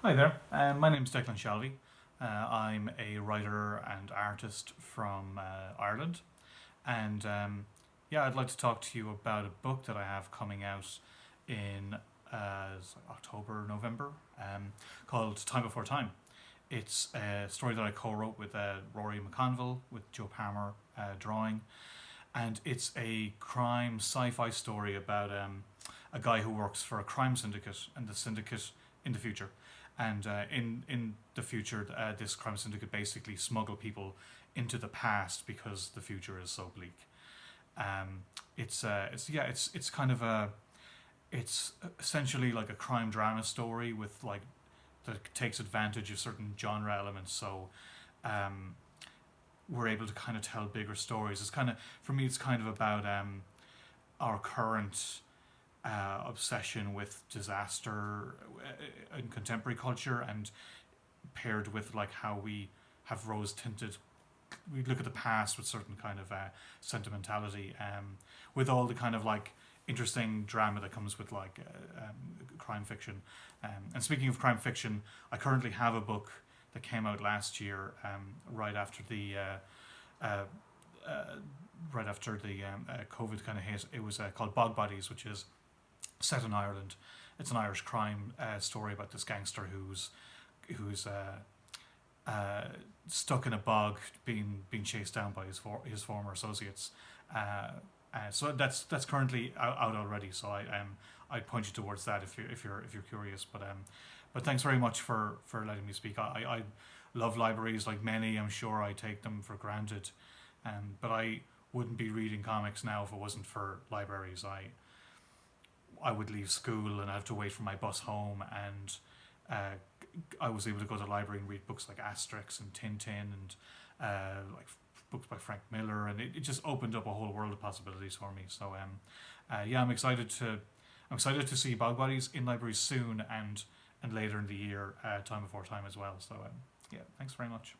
Hi there, my name's Declan Shalvey. I'm a writer and artist from Ireland, and yeah, I'd like to talk to you about a book that I have coming out in October, November, called Time Before Time. It's a story that I co-wrote with Rory McConville, with Joe Palmer drawing, and it's a crime sci-fi story about a guy who works for a crime syndicate, and the syndicate in the future. And in the future, this crime syndicate basically smuggle people into the past because the future is so bleak. Um, it's kind of a it's essentially like a crime drama story with like that takes advantage of certain genre elements. So um, we're able to kind of tell bigger stories. It's kind of for me, it's kind of about our current obsession with disaster in contemporary culture, and paired with like how we have rose tinted. We look at the past with certain kind of sentimentality, with all the kind of like interesting drama that comes with like crime fiction. And speaking of crime fiction, I currently have a book that came out last year, right after the uh, COVID kind of hit. It was called BOG Bodies, which is set in Ireland. It's an Irish crime story about this gangster who's stuck in a bog, being chased down by his former associates. So that's currently out already. So I'd point you towards that if you're curious. But thanks very much for letting me speak. I love libraries like many. I'm sure I take them for granted, but I wouldn't be reading comics now if it wasn't for libraries. I would leave school and I have to wait for my bus home, and uh, I was able to go to the library and read books like Asterix and Tintin, and like books by Frank Miller, and it just opened up a whole world of possibilities for me. So yeah, I'm excited to see Bog Bodies in libraries soon, and later in the year, Time Before Time as well. So yeah, thanks very much.